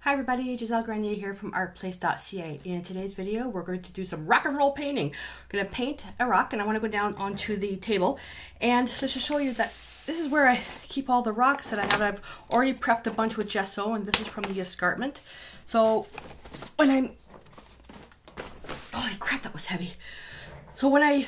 Hi everybody, Giselle Grenier here from artplace.ca. In today's video, we're going to do some rock and roll painting. We're going to paint a rock, and I want to go down onto the table. And just to show you that this is where I keep all the rocks that I have. I've already prepped a bunch with gesso, and this is from the escarpment. So when I'm... Holy crap, that was heavy. So when I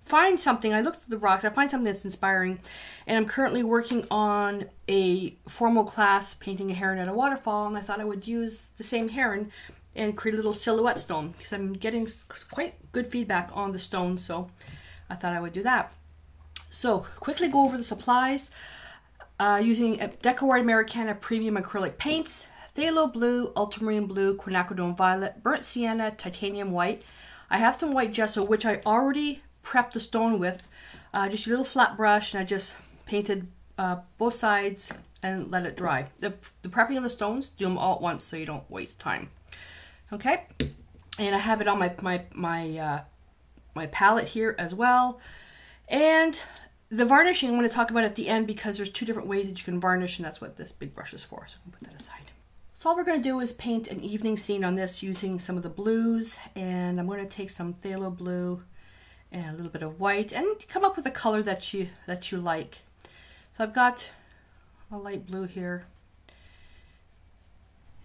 find something, I look at the rocks, I find something that's inspiring, and I'm currently working on a formal class painting a heron at a waterfall, and I thought I would use the same heron and create a little silhouette stone because I'm getting quite good feedback on the stone, so I thought I would do that. So quickly go over the supplies. Using Deco Art Americana premium acrylic paints, phthalo blue, ultramarine blue, quinacridone violet, burnt sienna, titanium white. I have some white gesso which I already prepped the stone with, just a little flat brush, and I just painted both sides and let it dry. The prepping of the stones, do them all at once so you don't waste time. Okay, and I have it on my palette here as well. And the varnishing I'm going to talk about at the end because there's two different ways that you can varnish, and that's what this big brush is for. So I'm going to put that aside. So all we're going to do is paint an evening scene on this using some of the blues, and I'm going to take some phthalo blue and a little bit of white and come up with a color that you like. So I've got a light blue here,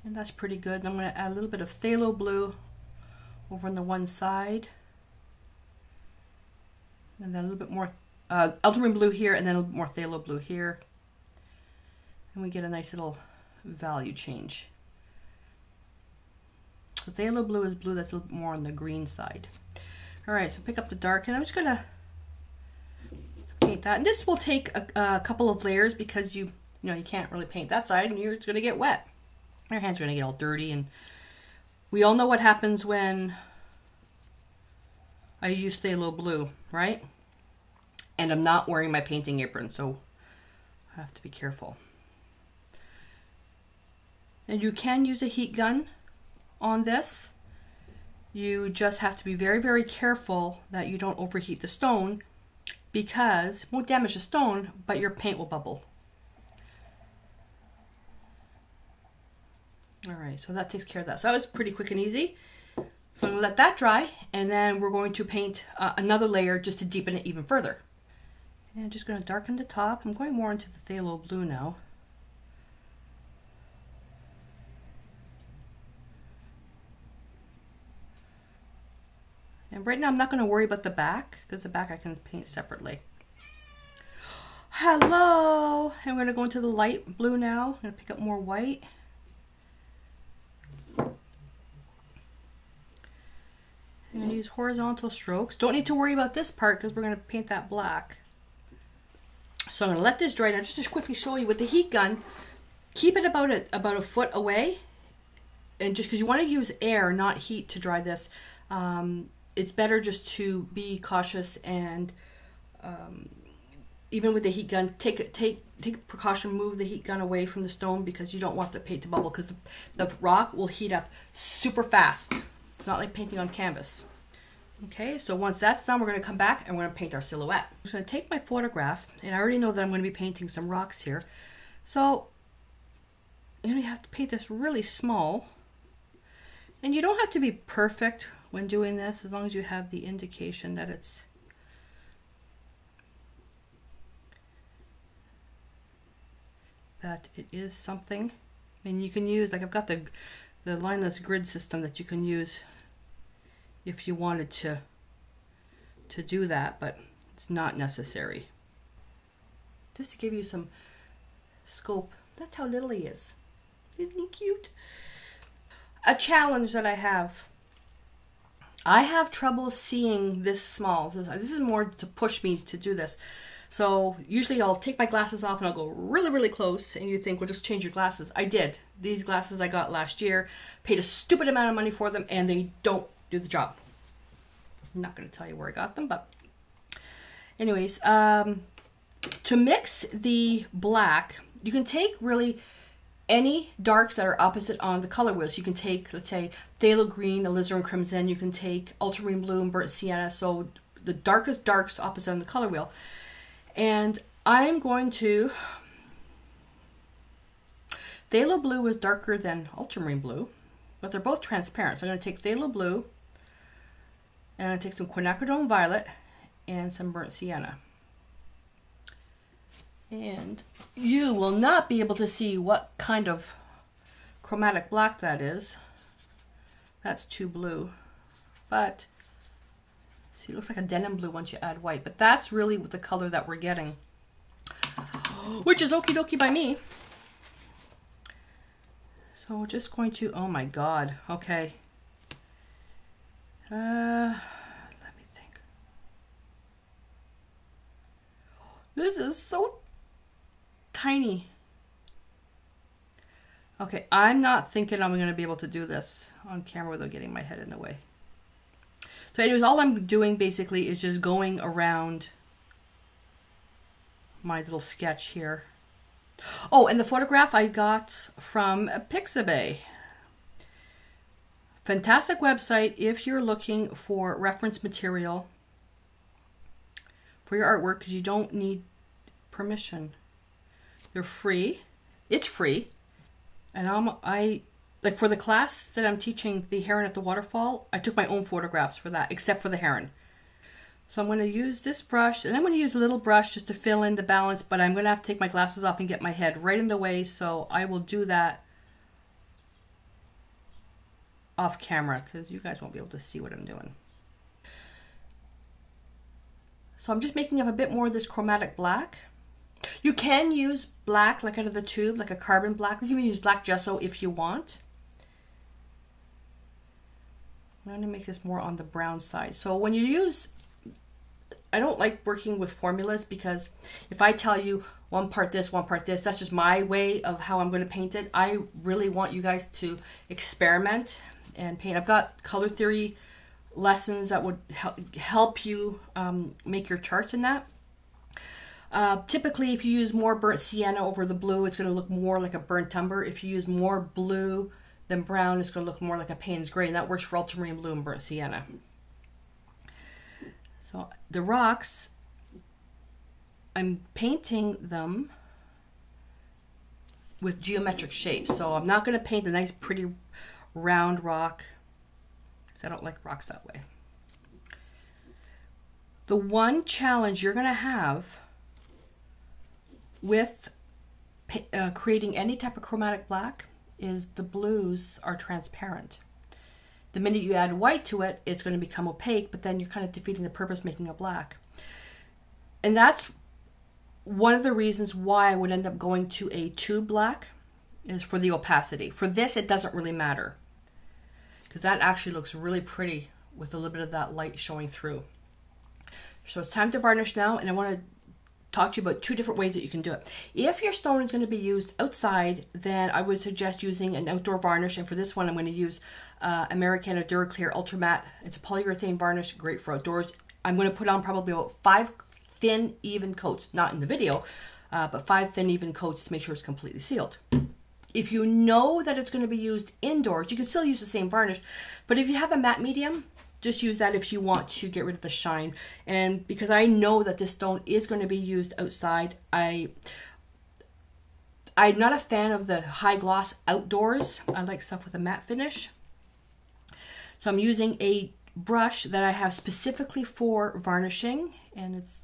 and that's pretty good. And I'm going to add a little bit of phthalo blue over on the one side, and then a little bit more ultramarine blue here, and then a little bit more phthalo blue here, and we get a nice little value change. So phthalo blue is blue that's a little bit more on the green side. Alright, so pick up the dark, and I'm just going to paint that. And this will take a couple of layers because you can't really paint that side and it's going to get wet. Your hands are going to get all dirty, and we all know what happens when I use phthalo blue, right? And I'm not wearing my painting apron, so I have to be careful. And you can use a heat gun on this. You just have to be very, very careful that you don't overheat the stone, because it won't damage the stone, but your paint will bubble. Alright, so that takes care of that. So that was pretty quick and easy. So I'm going to let that dry, and then we're going to paint another layer just to deepen it even further. And I'm just going to darken the top. I'm going more into the phthalo blue now. And right now I'm not going to worry about the back, because the back I can paint separately. Hello! And we're going to go into the light blue now. I'm going to pick up more white. And use horizontal strokes. Don't need to worry about this part because we're going to paint that black. So I'm going to let this dry now, just to quickly show you with the heat gun. Keep it about a foot away, and just because you want to use air, not heat, to dry this. It's better just to be cautious, and even with the heat gun, take precaution, move the heat gun away from the stone, because you don't want the paint to bubble, because the rock will heat up super fast. It's not like painting on canvas. Okay, so once that's done, we're going to come back and we're going to paint our silhouette. I'm just going to take my photograph, and I already know that I'm going to be painting some rocks here. So you have to paint this really small, and you don't have to be perfect when doing this, as long as you have the indication that it is something. I mean, you can use, like, I've got the lineless grid system that you can use if you wanted to do that, but it's not necessary. Just to give you some scope. That's how little he is. Isn't he cute? A challenge that I have trouble seeing this small. This is more to push me to do this. So usually I'll take my glasses off and I'll go really, really close, and you think, well, just change your glasses. I did. These glasses I got last year, paid a stupid amount of money for them, and they don't do the job. I'm not going to tell you where I got them, but anyways, to mix the black, you can take really any darks that are opposite on the color wheel. So you can take, let's say, phthalo green, alizarin crimson. You can take ultramarine blue and burnt sienna. So the darkest darks opposite on the color wheel. And I'm going to Phthalo blue is darker than ultramarine blue, but they're both transparent. So I'm going to take phthalo blue, and I'm going to take some quinacridone violet and some burnt sienna. And you will not be able to see what kind of chromatic black that is. That's too blue. But see, it looks like a denim blue once you add white. But that's really the color that we're getting, which is okie dokie by me. So we're just going to, oh my God, okay. Let me think. This is so tiny. Okay, I'm not thinking I'm going to be able to do this on camera without getting my head in the way. So anyways, all I'm doing basically is just going around my little sketch here. Oh, and the photograph I got from Pixabay. Fantastic website if you're looking for reference material for your artwork, because you don't need permission. They're free. It's free. And I like for the class that I'm teaching, the Heron at the Waterfall, I took my own photographs for that, except for the Heron. So I'm going to use this brush, and I'm going to use a little brush just to fill in the balance, but I'm going to have to take my glasses off and get my head right in the way, so I will do that off camera because you guys won't be able to see what I'm doing. So I'm just making up a bit more of this chromatic black. You can use black like out of the tube, like a carbon black. You can use black gesso if you want. I'm going to make this more on the brown side. So when you use, I don't like working with formulas because if I tell you one part this, that's just my way of how I'm going to paint it. I really want you guys to experiment and paint. I've got color theory lessons that would help you make your charts in that. Typically, if you use more burnt sienna over the blue, it's going to look more like a burnt umber. If you use more blue than brown, it's going to look more like a Payne's gray, and that works for ultramarine blue and burnt sienna. So the rocks, I'm painting them with geometric shapes. So I'm not going to paint a nice pretty round rock because I don't like rocks that way. The one challenge you're going to have with creating any type of chromatic black is the blues are transparent. The minute you add white to it, it's going to become opaque, but then you're kind of defeating the purpose making a black. And that's one of the reasons why I would end up going to a tube black, is for the opacity. For this, it doesn't really matter because that actually looks really pretty with a little bit of that light showing through. So it's time to varnish now, and I want to talk to you about two different ways that you can do it. If your stone is going to be used outside, then I would suggest using an outdoor varnish, and for this one I'm going to use Americana Duraclear Ultra Matte. It's a polyurethane varnish, great for outdoors. I'm going to put on probably about 5 thin even coats, not in the video, but 5 thin even coats to make sure it's completely sealed. If you know that it's going to be used indoors, you can still use the same varnish, but if you have a matte medium, just use that if you want to get rid of the shine. And because I know that this stone is going to be used outside, I'm not a fan of the high gloss outdoors. I like stuff with a matte finish. So I'm using a brush that I have specifically for varnishing, and it's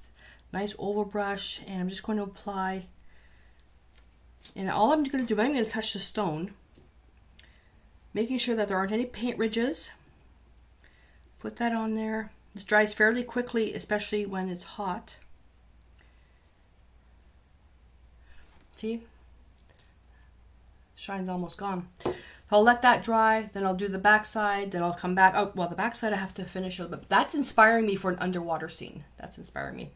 a nice oval brush, and I'm just going to apply. And all I'm going to do, I'm going to touch the stone, making sure that there aren't any paint ridges. Put that on there. This dries fairly quickly, especially when it's hot. See? Shine's almost gone. So I'll let that dry, then I'll do the back side, then I'll come back. Oh, well, the back side I have to finish a little bit. That's inspiring me for an underwater scene. That's inspiring me.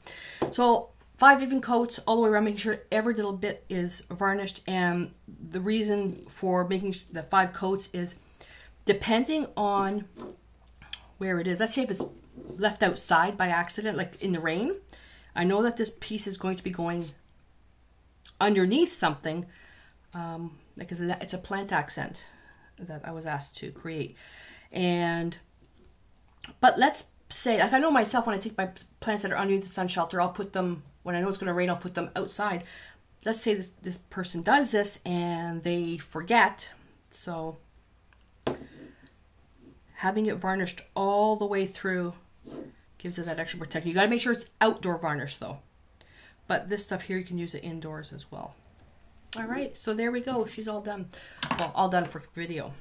So 5 even coats all the way around, making sure every little bit is varnished. And the reason for making the 5 coats is depending on where it is. Let's say if it's left outside by accident, like in the rain, I know that this piece is going to be going underneath something, like it's a plant accent that I was asked to create. But let's say, like I know myself, when I take my plants that are underneath the sun shelter, I'll put them, when I know it's going to rain, I'll put them outside. let's say this person does this and they forget. So having it varnished all the way through gives it that extra protection. You got to make sure it's outdoor varnish though. But this stuff here, you can use it indoors as well. All right, so there we go. She's all done. Well, all done for video.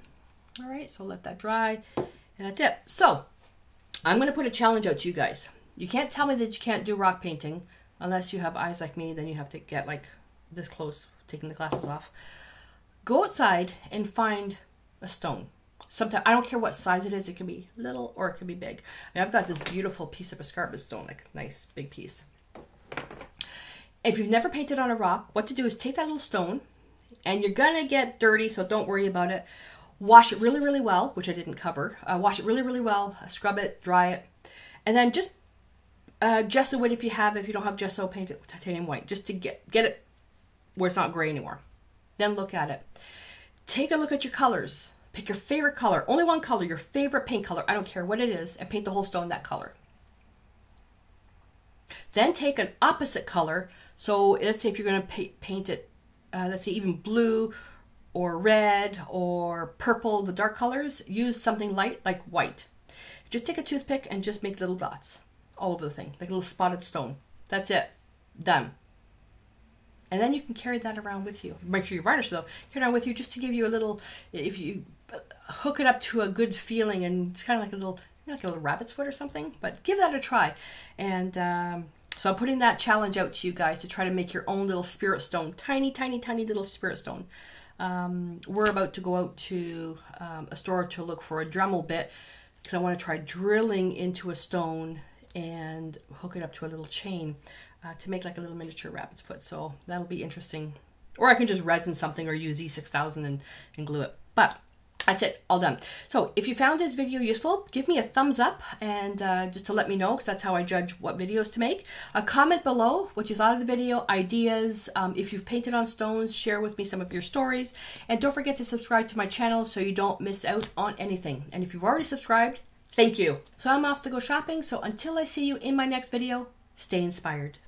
All right, so let that dry, and that's it. So I'm going to put a challenge out to you guys. You can't tell me that you can't do rock painting unless you have eyes like me. Then you have to get like this close, taking the glasses off. Go outside and find a stone. Sometimes, I don't care what size it is. It can be little or it can be big. And I've got this beautiful piece of escarpment stone, like a nice big piece. If you've never painted on a rock, what to do is take that little stone, and you're going to get dirty, so don't worry about it. Wash it really, really well, which I didn't cover. Wash it really, really well. Scrub it, dry it. And then just gesso it if you have. If you don't have gesso, paint it with titanium white, just to get it where it's not gray anymore. Then look at it. Take a look at your colors. Pick your favorite color. Only one color, your favorite paint color. I don't care what it is, and paint the whole stone that color. Then take an opposite color. So let's say if you're going to paint it, let's say even blue or red or purple, the dark colors, use something light like white. Just take a toothpick and just make little dots all over the thing, like a little spotted stone. That's it. Done. And then you can carry that around with you. Make sure you varnish though. Carry it around with you just to give you a little, if you hook it up to a good feeling, and it's kind of like a little rabbit's foot or something, but give that a try. And so I'm putting that challenge out to you guys to try to make your own little spirit stone. Tiny, tiny, tiny little spirit stone. We're about to go out to a store to look for a Dremel bit because I want to try drilling into a stone and hook it up to a little chain to make like a little miniature rabbit's foot. So that'll be interesting. Or I can just resin something or use E6000 and glue it. But that's it, all done. So if you found this video useful, give me a thumbs up, and just to let me know, because that's how I judge what videos to make. Comment below what you thought of the video, ideas. If you've painted on stones, share with me some of your stories. And don't forget to subscribe to my channel so you don't miss out on anything. And if you've already subscribed, thank you. So I'm off to go shopping. So until I see you in my next video, stay inspired.